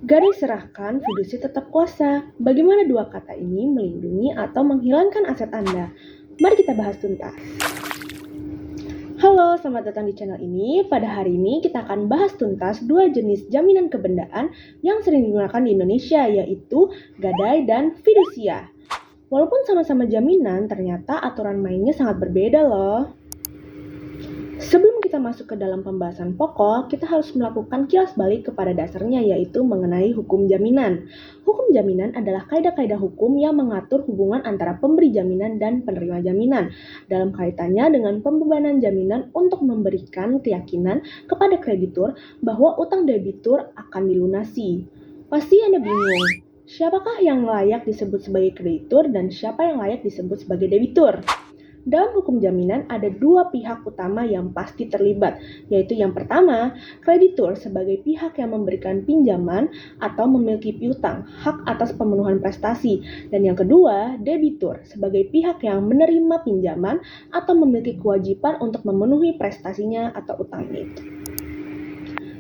Garis serahkan, fidusi tetap kuasa. Bagaimana dua kata ini melindungi atau menghilangkan aset Anda? Mari kita bahas tuntas. Halo, selamat datang di channel ini. Pada hari ini kita akan bahas tuntas dua jenis jaminan kebendaan yang sering digunakan di Indonesia, yaitu gadai dan fidusia. Walaupun sama-sama jaminan, ternyata aturan mainnya sangat berbeda loh. Sebelum kita masuk ke dalam pembahasan pokok, kita harus melakukan kilas balik kepada dasarnya, yaitu mengenai hukum jaminan. Hukum jaminan adalah kaidah-kaidah hukum yang mengatur hubungan antara pemberi jaminan dan penerima jaminan dalam kaitannya dengan pembebanan jaminan untuk memberikan keyakinan kepada kreditur bahwa utang debitur akan dilunasi. Pasti Anda bingung, siapakah yang layak disebut sebagai kreditur dan siapa yang layak disebut sebagai debitur? Dalam hukum jaminan ada dua pihak utama yang pasti terlibat, yaitu yang pertama, kreditur sebagai pihak yang memberikan pinjaman atau memiliki piutang, hak atas pemenuhan prestasi, dan yang kedua, debitur sebagai pihak yang menerima pinjaman atau memiliki kewajiban untuk memenuhi prestasinya atau utangnya itu.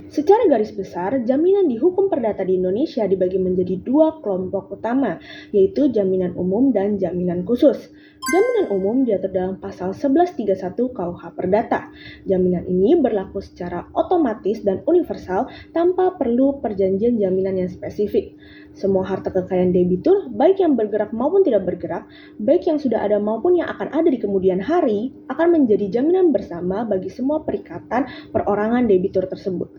Secara garis besar, jaminan di hukum perdata di Indonesia dibagi menjadi dua kelompok utama, yaitu jaminan umum dan jaminan khusus. Jaminan umum diatur dalam pasal 1131 KUH Perdata. Jaminan ini berlaku secara otomatis dan universal tanpa perlu perjanjian jaminan yang spesifik. Semua harta kekayaan debitur, baik yang bergerak maupun tidak bergerak, baik yang sudah ada maupun yang akan ada di kemudian hari, akan menjadi jaminan bersama bagi semua perikatan perorangan debitur tersebut.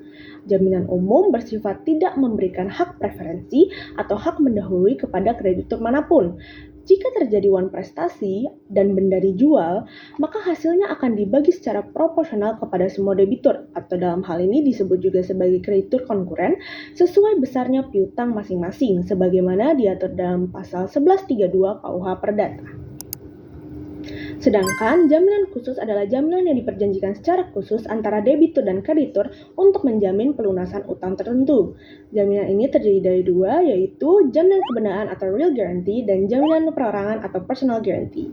Jaminan umum bersifat tidak memberikan hak preferensi atau hak mendahului kepada kreditur manapun. Jika terjadi wan prestasi dan benda dijual, maka hasilnya akan dibagi secara proporsional kepada semua debitur, atau dalam hal ini disebut juga sebagai kreditur konkuren, sesuai besarnya piutang masing-masing, sebagaimana diatur dalam pasal 1132 KUH Perdata. Sedangkan jaminan khusus adalah jaminan yang diperjanjikan secara khusus antara debitur dan kreditur untuk menjamin pelunasan utang tertentu. Jaminan ini terdiri dari dua, yaitu jaminan kebendaan atau real guarantee dan jaminan perorangan atau personal guarantee.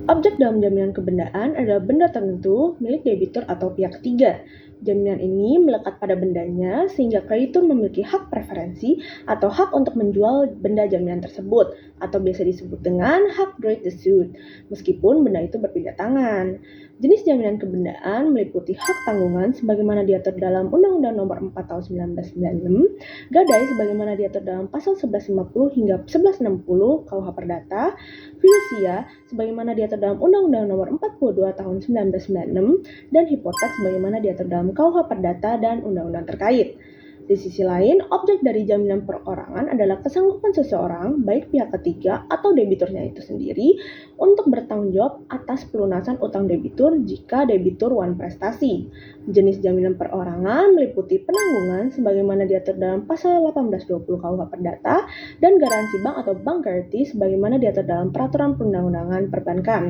Objek dalam jaminan kebendaan adalah benda tertentu milik debitur atau pihak ketiga. Jaminan ini melekat pada bendanya sehingga kreditur memiliki hak preferensi atau hak untuk menjual benda jaminan tersebut, atau biasa disebut dengan hak right to suit, meskipun benda itu berpindah tangan. Jenis jaminan kebendaan meliputi hak tanggungan sebagaimana diatur dalam Undang-Undang Nomor 4 Tahun 1996, gadai sebagaimana diatur dalam pasal 1150 hingga 1160 KUH Perdata, fidusia sebagaimana diatur dalam Undang-Undang Nomor 42 Tahun 1996, dan hipotek sebagaimana diatur dalam KUH Perdata dan undang-undang terkait. Di sisi lain, objek dari jaminan perorangan adalah kesanggupan seseorang, baik pihak ketiga atau debiturnya itu sendiri, untuk bertanggung jawab atas pelunasan utang debitur jika debitur wan prestasi. Jenis jaminan perorangan meliputi penanggungan sebagaimana diatur dalam pasal 1820 KUH Perdata dan garansi bank atau bank guarantee sebagaimana diatur dalam peraturan perundang-undangan perbankan.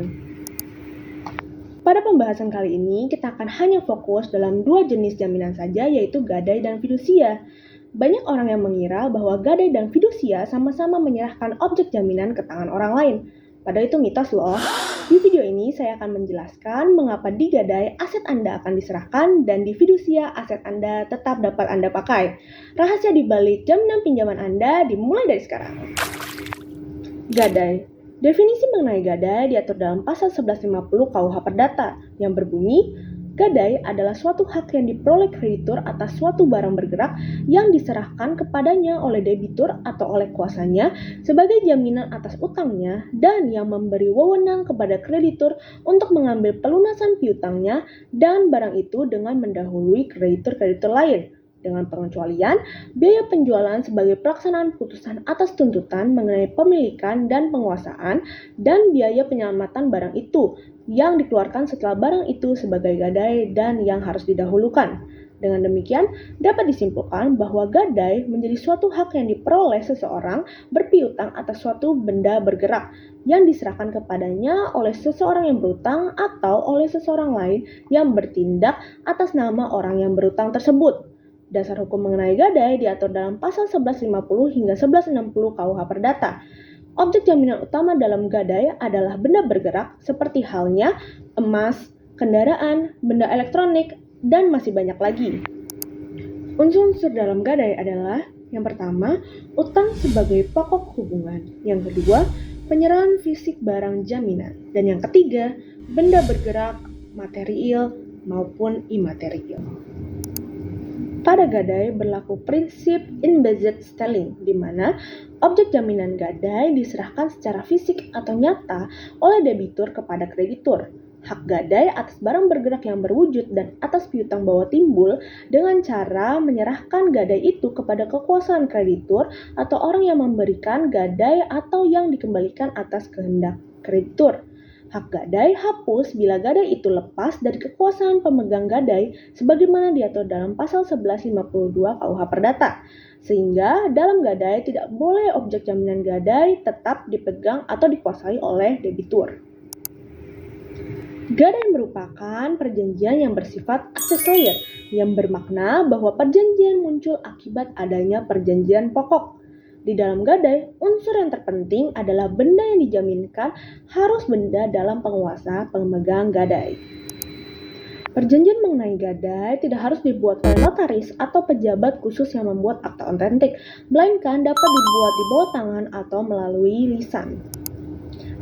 Pada pembahasan kali ini, kita akan hanya fokus dalam dua jenis jaminan saja, yaitu gadai dan fidusia. Banyak orang yang mengira bahwa gadai dan fidusia sama-sama menyerahkan objek jaminan ke tangan orang lain. Padahal itu mitos loh. Di video ini saya akan menjelaskan mengapa di gadai aset Anda akan diserahkan dan di fidusia aset Anda tetap dapat Anda pakai. Rahasia di balik jaminan pinjaman Anda dimulai dari sekarang. Gadai. Definisi mengenai gadai diatur dalam pasal 1150 KUH Perdata yang berbunyi, gadai adalah suatu hak yang diperoleh kreditur atas suatu barang bergerak yang diserahkan kepadanya oleh debitur atau oleh kuasanya sebagai jaminan atas utangnya dan yang memberi wewenang kepada kreditur untuk mengambil pelunasan piutangnya dan barang itu dengan mendahului kreditur-kreditur lain. Dengan pengecualian, biaya penjualan sebagai pelaksanaan putusan atas tuntutan mengenai pemilikan dan penguasaan, dan biaya penyelamatan barang itu yang dikeluarkan setelah barang itu sebagai gadai dan yang harus didahulukan. Dengan demikian, dapat disimpulkan bahwa gadai menjadi suatu hak yang diperoleh seseorang berpiutang atas suatu benda bergerak yang diserahkan kepadanya oleh seseorang yang berutang atau oleh seseorang lain yang bertindak atas nama orang yang berutang tersebut. Dasar hukum mengenai gadai diatur dalam pasal 1150 hingga 1160 KUH Perdata. Objek jaminan utama dalam gadai adalah benda bergerak seperti halnya emas, kendaraan, benda elektronik, dan masih banyak lagi. Unsur-unsur dalam gadai adalah yang pertama, utang sebagai pokok hubungan. Yang kedua, penyerahan fisik barang jaminan. Dan yang ketiga, benda bergerak, material maupun imaterial. Pada gadai berlaku prinsip embedded styling, di mana objek jaminan gadai diserahkan secara fisik atau nyata oleh debitur kepada kreditur. Hak gadai atas barang bergerak yang berwujud dan atas piutang bahwa timbul dengan cara menyerahkan gadai itu kepada kekuasaan kreditur atau orang yang memberikan gadai atau yang dikembalikan atas kehendak kreditur. Hak gadai hapus bila gadai itu lepas dari kekuasaan pemegang gadai sebagaimana diatur dalam pasal 1152 KUH Perdata. Sehingga dalam gadai tidak boleh objek jaminan gadai tetap dipegang atau dikuasai oleh debitur. Gadai merupakan perjanjian yang bersifat aksesorier, yang bermakna bahwa perjanjian muncul akibat adanya perjanjian pokok. Di dalam gadai, unsur yang terpenting adalah benda yang dijaminkan harus benda dalam penguasa pemegang gadai. Perjanjian mengenai gadai tidak harus dibuat oleh notaris atau pejabat khusus yang membuat akta otentik, melainkan dapat dibuat di bawah tangan atau melalui lisan.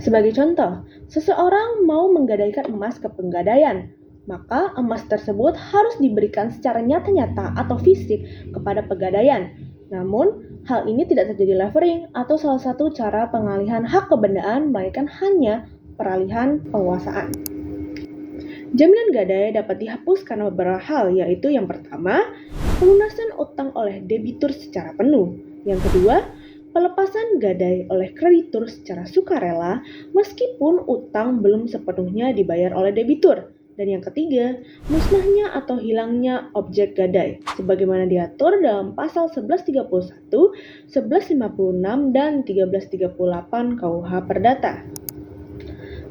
Sebagai contoh, seseorang mau menggadaikan emas ke penggadaian, maka emas tersebut harus diberikan secara nyata-nyata atau fisik kepada pegadaian. Namun, hal ini tidak terjadi levering atau salah satu cara pengalihan hak kebendaan, melainkan hanya peralihan penguasaan. Jaminan gadai dapat dihapus karena beberapa hal, yaitu yang pertama, pelunasan utang oleh debitur secara penuh. Yang kedua, pelepasan gadai oleh kreditur secara sukarela meskipun utang belum sepenuhnya dibayar oleh debitur. Dan yang ketiga, musnahnya atau hilangnya objek gadai, sebagaimana diatur dalam pasal 1131, 1156, dan 1338 KUH Perdata.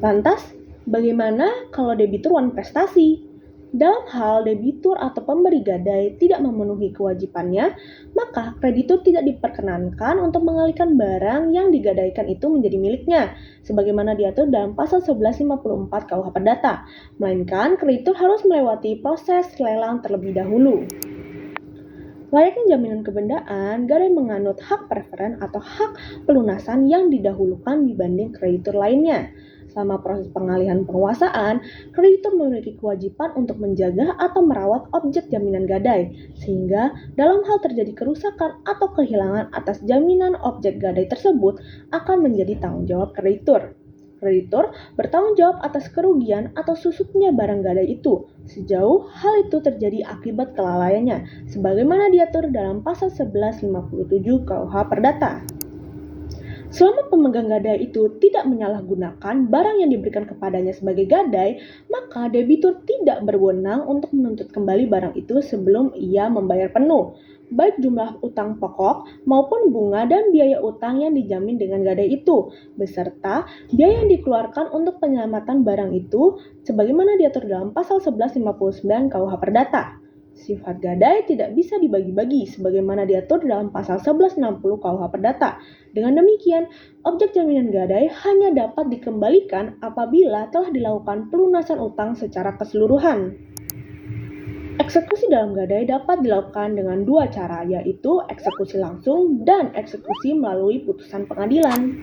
Lantas, bagaimana kalau debitur wanita prestasi? Dalam hal debitur atau pemberi gadai tidak memenuhi kewajibannya, maka kreditur tidak diperkenankan untuk mengalihkan barang yang digadaikan itu menjadi miliknya, sebagaimana diatur dalam pasal 1154 KUH Perdata, melainkan kreditur harus melewati proses lelang terlebih dahulu. Layaknya jaminan kebendaan, gadai menganut hak preferen atau hak pelunasan yang didahulukan dibanding kreditur lainnya. Selama proses pengalihan penguasaan, kreditur memiliki kewajiban untuk menjaga atau merawat objek jaminan gadai, sehingga dalam hal terjadi kerusakan atau kehilangan atas jaminan objek gadai tersebut akan menjadi tanggung jawab kreditur. Kreditur bertanggung jawab atas kerugian atau susutnya barang gadai itu, sejauh hal itu terjadi akibat kelalaiannya, sebagaimana diatur dalam pasal 1157 KUH Perdata. Selama pemegang gadai itu tidak menyalahgunakan barang yang diberikan kepadanya sebagai gadai, maka debitur tidak berwenang untuk menuntut kembali barang itu sebelum ia membayar penuh, baik jumlah utang pokok maupun bunga dan biaya utang yang dijamin dengan gadai itu, beserta biaya yang dikeluarkan untuk penyelamatan barang itu, sebagaimana diatur dalam pasal 1159 KUH Perdata. Sifat gadai tidak bisa dibagi-bagi sebagaimana diatur dalam pasal 1160 KUH Perdata. Dengan demikian, objek jaminan gadai hanya dapat dikembalikan apabila telah dilakukan pelunasan utang secara keseluruhan. Eksekusi dalam gadai dapat dilakukan dengan dua cara, yaitu eksekusi langsung dan eksekusi melalui putusan pengadilan.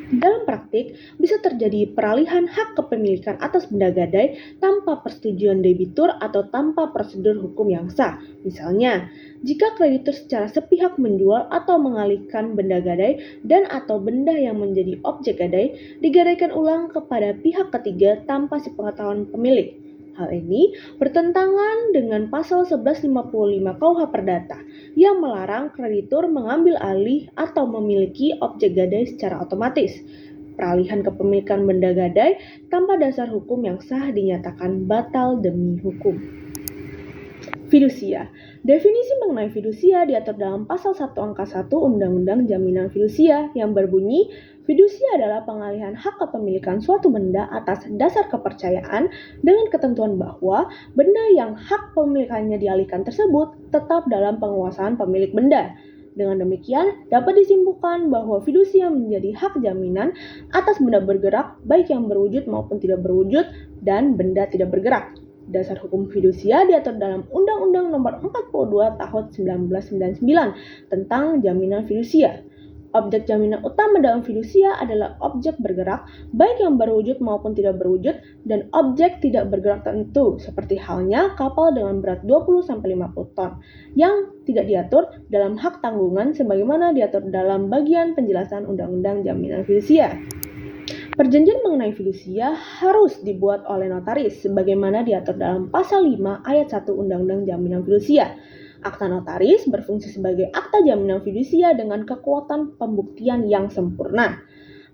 Dalam praktik, bisa terjadi peralihan hak kepemilikan atas benda gadai tanpa persetujuan debitur atau tanpa prosedur hukum yang sah. Misalnya, jika kreditur secara sepihak menjual atau mengalihkan benda gadai dan atau benda yang menjadi objek gadai digadaikan ulang kepada pihak ketiga tanpa sepengetahuan pemilik. Hal ini bertentangan dengan pasal 1155 KUH Perdata yang melarang kreditur mengambil alih atau memiliki objek gadai secara otomatis. Peralihan kepemilikan benda gadai tanpa dasar hukum yang sah dinyatakan batal demi hukum. Fidusia. Definisi mengenai fidusia diatur dalam pasal 1 angka 1 Undang-Undang Jaminan Fidusia yang berbunyi, fidusia adalah pengalihan hak kepemilikan suatu benda atas dasar kepercayaan dengan ketentuan bahwa benda yang hak pemilikannya dialihkan tersebut tetap dalam penguasaan pemilik benda. Dengan demikian, dapat disimpulkan bahwa fidusia menjadi hak jaminan atas benda bergerak baik yang berwujud maupun tidak berwujud dan benda tidak bergerak. Dasar hukum fidusia diatur dalam Undang-Undang Nomor 42 Tahun 1999 tentang jaminan fidusia. Objek jaminan utama dalam fidusia adalah objek bergerak, baik yang berwujud maupun tidak berwujud, dan objek tidak bergerak tertentu, seperti halnya kapal dengan berat 20-50 ton, yang tidak diatur dalam hak tanggungan sebagaimana diatur dalam bagian penjelasan Undang-Undang Jaminan Fidusia. Perjanjian mengenai fidusia harus dibuat oleh notaris, sebagaimana diatur dalam Pasal 5 Ayat 1 Undang-Undang Jaminan Fidusia. Akta notaris berfungsi sebagai akta jaminan fidusia dengan kekuatan pembuktian yang sempurna.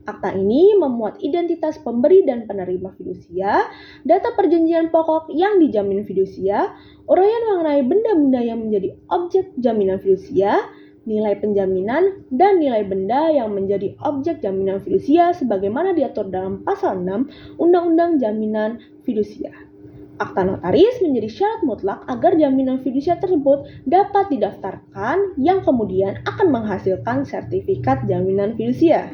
Akta ini memuat identitas pemberi dan penerima fidusia, data perjanjian pokok yang dijamin fidusia, uraian mengenai benda-benda yang menjadi objek jaminan fidusia, nilai penjaminan, dan nilai benda yang menjadi objek jaminan fidusia sebagaimana diatur dalam Pasal 6 Undang-Undang Jaminan Fidusia. Akta notaris menjadi syarat mutlak agar jaminan fidusia tersebut dapat didaftarkan yang kemudian akan menghasilkan sertifikat jaminan fidusia.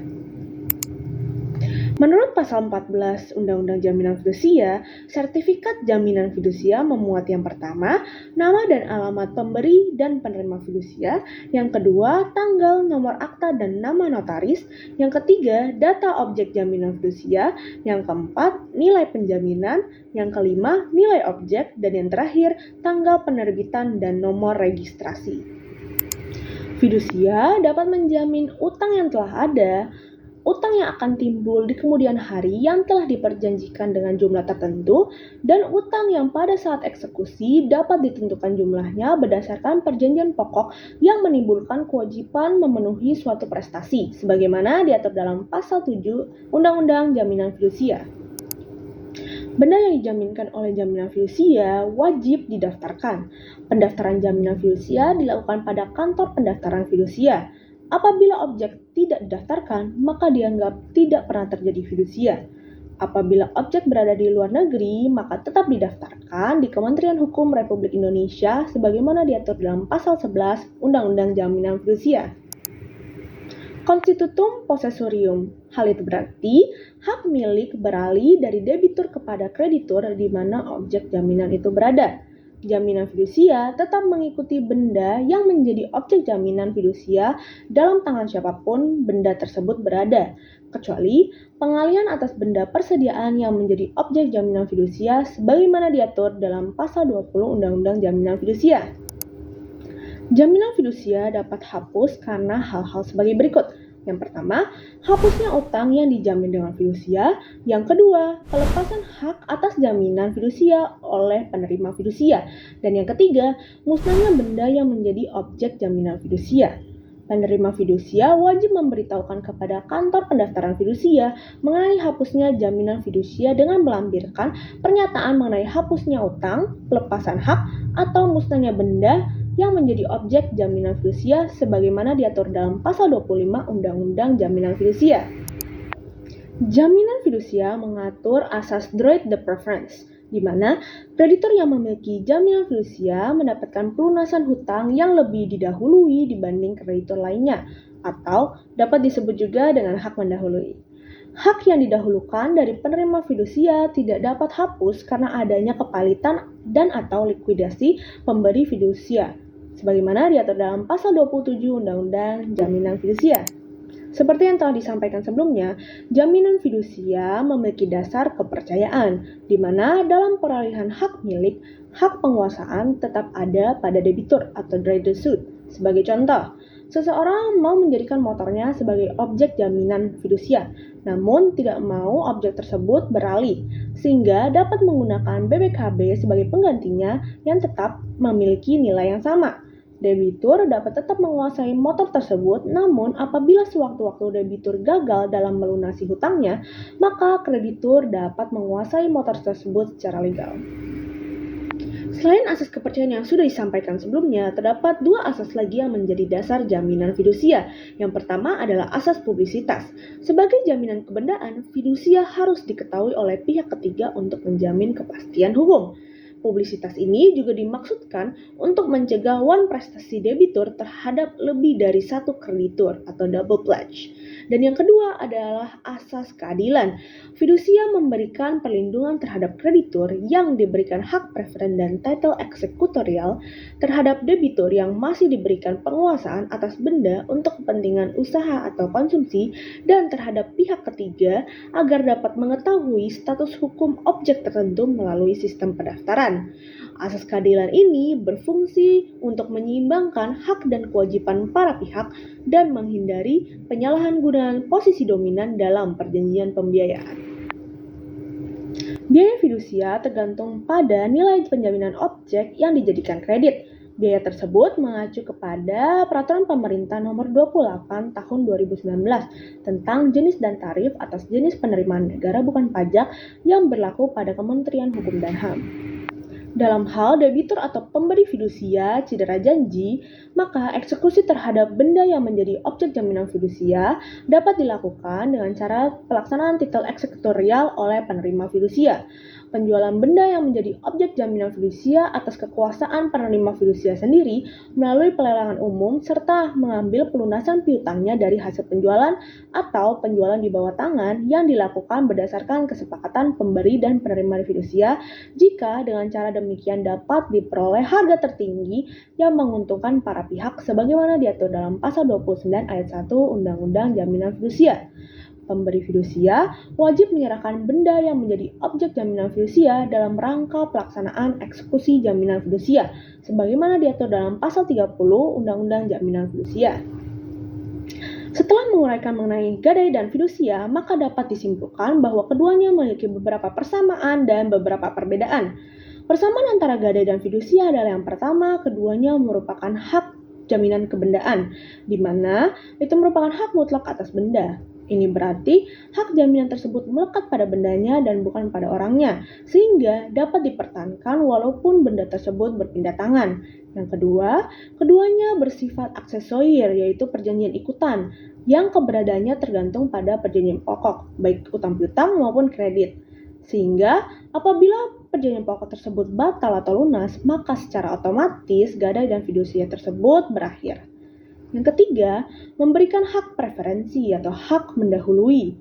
Menurut Pasal 14 Undang-Undang Jaminan Fidusia, sertifikat jaminan fidusia memuat yang pertama, nama dan alamat pemberi dan penerima fidusia, yang kedua, tanggal, nomor akta dan nama notaris, yang ketiga, data objek jaminan fidusia, yang keempat, nilai penjaminan, yang kelima, nilai objek, dan yang terakhir, tanggal penerbitan dan nomor registrasi. Fidusia dapat menjamin utang yang telah ada, utang yang akan timbul di kemudian hari yang telah diperjanjikan dengan jumlah tertentu, dan utang yang pada saat eksekusi dapat ditentukan jumlahnya berdasarkan perjanjian pokok yang menimbulkan kewajiban memenuhi suatu prestasi, sebagaimana diatur dalam Pasal 7 Undang-Undang Jaminan Fidusia. Benda yang dijaminkan oleh jaminan fidusia wajib didaftarkan. Pendaftaran jaminan fidusia dilakukan pada kantor pendaftaran fidusia. Apabila objek tidak didaftarkan, maka dianggap tidak pernah terjadi fidusia. Apabila objek berada di luar negeri, maka tetap didaftarkan di Kementerian Hukum Republik Indonesia sebagaimana diatur dalam Pasal 11 Undang-Undang Jaminan Fidusia. Constitutum possessorium. Hal itu berarti hak milik beralih dari debitur kepada kreditur di mana objek jaminan itu berada. Jaminan fidusia tetap mengikuti benda yang menjadi objek jaminan fidusia dalam tangan siapapun benda tersebut berada, kecuali pengalihan atas benda persediaan yang menjadi objek jaminan fidusia sebagaimana diatur dalam Pasal 20 Undang-Undang Jaminan Fidusia. Jaminan fidusia dapat hapus karena hal-hal sebagai berikut. Yang pertama, hapusnya utang yang dijamin dengan fidusia. Yang kedua, pelepasan hak atas jaminan fidusia oleh penerima fidusia. Dan yang ketiga, musnahnya benda yang menjadi objek jaminan fidusia. Penerima fidusia wajib memberitahukan kepada kantor pendaftaran fidusia mengenai hapusnya jaminan fidusia dengan melampirkan pernyataan mengenai hapusnya utang, pelepasan hak, atau musnahnya benda yang menjadi objek jaminan fidusia sebagaimana diatur dalam Pasal 25 Undang-Undang Jaminan Fidusia. Jaminan fidusia mengatur asas droit de préférence, di mana kreditur yang memiliki jaminan fidusia mendapatkan pelunasan hutang yang lebih didahului dibanding kreditur lainnya, atau dapat disebut juga dengan hak mendahului. Hak yang didahulukan dari penerima fidusia tidak dapat hapus karena adanya kepalitan dan atau likuidasi pemberi fidusia, sebagaimana diatur dalam Pasal 27 Undang-Undang Jaminan Fidusia. Seperti yang telah disampaikan sebelumnya, jaminan fidusia memiliki dasar kepercayaan, di mana dalam peralihan hak milik, hak penguasaan tetap ada pada debitur atau droit de suite. Sebagai contoh, seseorang mau menjadikan motornya sebagai objek jaminan fidusia, namun tidak mau objek tersebut beralih, sehingga dapat menggunakan BPKB sebagai penggantinya yang tetap memiliki nilai yang sama. Debitur dapat tetap menguasai motor tersebut, namun apabila sewaktu-waktu debitur gagal dalam melunasi hutangnya, maka kreditur dapat menguasai motor tersebut secara legal. Selain asas kepercayaan yang sudah disampaikan sebelumnya, terdapat dua asas lagi yang menjadi dasar jaminan fidusia. Yang pertama adalah asas publisitas. Sebagai jaminan kebendaan, fidusia harus diketahui oleh pihak ketiga untuk menjamin kepastian hukum. Publisitas ini juga dimaksudkan untuk mencegah prestasi debitur terhadap lebih dari satu kreditur atau double pledge. Dan yang kedua adalah asas keadilan. Fidusia memberikan perlindungan terhadap kreditur yang diberikan hak preferen dan title eksekutorial terhadap debitur yang masih diberikan penguasaan atas benda untuk kepentingan usaha atau konsumsi dan terhadap pihak ketiga agar dapat mengetahui status hukum objek tertentu melalui sistem pendaftaran. Asas keadilan ini berfungsi untuk menyeimbangkan hak dan kewajiban para pihak dan menghindari penyalahgunaan posisi dominan dalam perjanjian pembiayaan. Biaya fidusia tergantung pada nilai penjaminan objek yang dijadikan kredit. Biaya tersebut mengacu kepada Peraturan Pemerintah Nomor 28 Tahun 2019 tentang jenis dan tarif atas jenis penerimaan negara bukan pajak yang berlaku pada Kementerian Hukum dan HAM. Dalam hal debitur atau pemberi fidusia cedera janji, maka eksekusi terhadap benda yang menjadi objek jaminan fidusia dapat dilakukan dengan cara pelaksanaan titel eksekutorial oleh penerima fidusia. Penjualan benda yang menjadi objek jaminan fidusia atas kekuasaan penerima fidusia sendiri melalui pelelangan umum serta mengambil pelunasan piutangnya dari hasil penjualan atau penjualan di bawah tangan yang dilakukan berdasarkan kesepakatan pemberi dan penerima fidusia jika dengan cara demikian dapat diperoleh harga tertinggi yang menguntungkan para pihak sebagaimana diatur dalam pasal 29 ayat 1 Undang-Undang Jaminan Fidusia. Pemberi fidusia wajib menyerahkan benda yang menjadi objek jaminan fidusia dalam rangka pelaksanaan eksekusi jaminan fidusia sebagaimana diatur dalam pasal 30 Undang-Undang Jaminan Fidusia. Setelah menguraikan mengenai gadai dan fidusia, maka dapat disimpulkan bahwa keduanya memiliki beberapa persamaan dan beberapa perbedaan. Persamaan antara gadai dan fidusia adalah yang pertama, keduanya merupakan hak jaminan kebendaan, di mana itu merupakan hak mutlak atas benda. Ini berarti hak jaminan tersebut melekat pada bendanya dan bukan pada orangnya, sehingga dapat dipertahankan walaupun benda tersebut berpindah tangan. Yang kedua, keduanya bersifat aksesorir, yaitu perjanjian ikutan, yang keberadaannya tergantung pada perjanjian pokok, baik utang piutang maupun kredit. Sehingga apabila perjanjian pokok tersebut batal atau lunas, maka secara otomatis gadai dan fidusia tersebut berakhir. Yang ketiga, memberikan hak preferensi atau hak mendahului.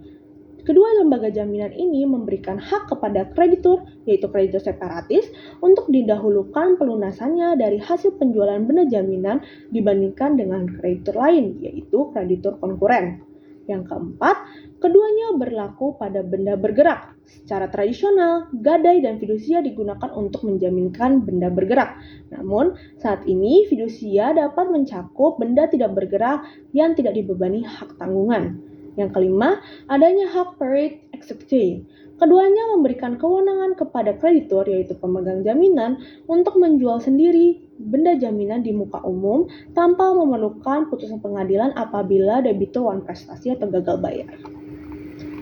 Kedua lembaga jaminan ini memberikan hak kepada kreditur, yaitu kreditur separatis, untuk didahulukan pelunasannya dari hasil penjualan benda jaminan dibandingkan dengan kreditur lain, yaitu kreditur konkuren. Yang keempat, keduanya berlaku pada benda bergerak. Secara tradisional, gadai dan fidusia digunakan untuk menjaminkan benda bergerak. Namun, saat ini fidusia dapat mencakup benda tidak bergerak yang tidak dibebani hak tanggungan. Yang kelima, adanya hak paid execution. Keduanya memberikan kewenangan kepada kreditur, yaitu pemegang jaminan, untuk menjual sendiri benda jaminan di muka umum tanpa memerlukan putusan pengadilan apabila debitur prestasi atau gagal bayar.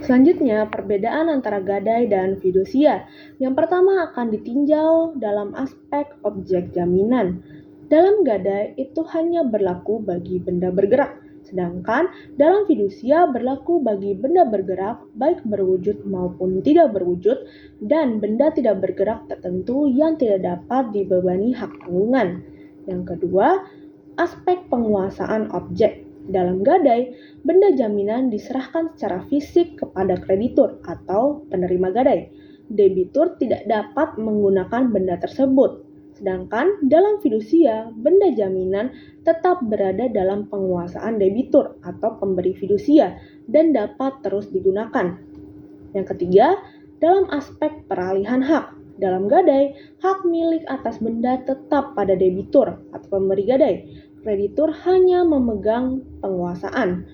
Selanjutnya, perbedaan antara gadai dan fidusia. Yang pertama akan ditinjau dalam aspek objek jaminan. Dalam gadai itu hanya berlaku bagi benda bergerak, sedangkan dalam fidusia berlaku bagi benda bergerak baik berwujud maupun tidak berwujud dan benda tidak bergerak tertentu yang tidak dapat dibebani hak tanggungan. Yang kedua, aspek penguasaan objek. Dalam gadai, benda jaminan diserahkan secara fisik kepada kreditur atau penerima gadai. Debitur tidak dapat menggunakan benda tersebut. Sedangkan dalam fidusia, benda jaminan tetap berada dalam penguasaan debitur atau pemberi fidusia dan dapat terus digunakan. Yang ketiga, dalam aspek peralihan hak. Dalam gadai, hak milik atas benda tetap pada debitur atau pemberi gadai. Kreditur hanya memegang penguasaan.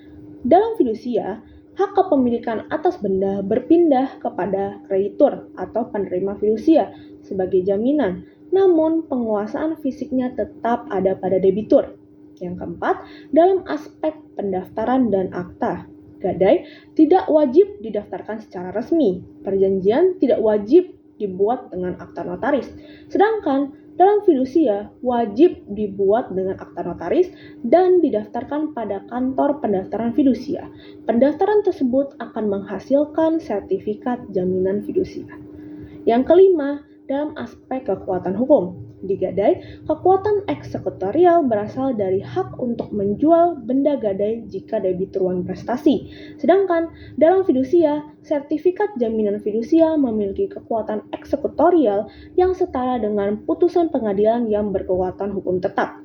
Dalam fidusia, hak kepemilikan atas benda berpindah kepada kreditur atau penerima fidusia sebagai jaminan, namun penguasaan fisiknya tetap ada pada debitur. Yang keempat, dalam aspek pendaftaran dan akta. Gadai tidak wajib didaftarkan secara resmi. Perjanjian tidak wajib dibuat dengan akta notaris. Sedangkan dalam fidusia wajib dibuat dengan akta notaris dan didaftarkan pada kantor pendaftaran fidusia. Pendaftaran tersebut akan menghasilkan sertifikat jaminan fidusia. Yang kelima, dalam aspek kekuatan hukum. Di gadai, kekuatan eksekutorial berasal dari hak untuk menjual benda gadai jika debitur wani prestasi. Sedangkan dalam fidusia, sertifikat jaminan fidusia memiliki kekuatan eksekutorial yang setara dengan putusan pengadilan yang berkekuatan hukum tetap.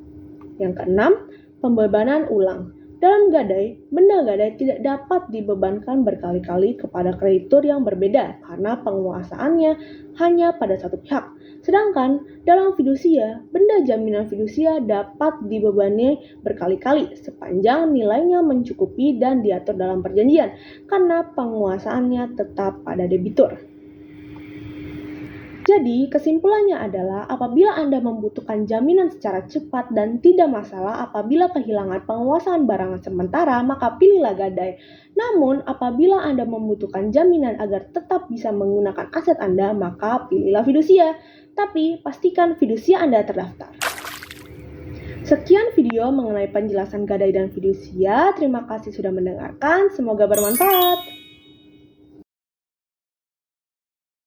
Yang keenam, pembebanan ulang. Dalam gadai, benda gadai tidak dapat dibebankan berkali-kali kepada kreditur yang berbeda karena penguasaannya hanya pada satu pihak. Sedangkan dalam fidusia, benda jaminan fidusia dapat dibebani berkali-kali sepanjang nilainya mencukupi dan diatur dalam perjanjian karena penguasaannya tetap pada debitur. Jadi, kesimpulannya adalah apabila Anda membutuhkan jaminan secara cepat dan tidak masalah apabila kehilangan penguasaan barang sementara, maka pilihlah gadai. Namun, apabila Anda membutuhkan jaminan agar tetap bisa menggunakan aset Anda, maka pilihlah fidusia. Tapi, pastikan fidusia Anda terdaftar. Sekian video mengenai penjelasan gadai dan fidusia. Terima kasih sudah mendengarkan. Semoga bermanfaat.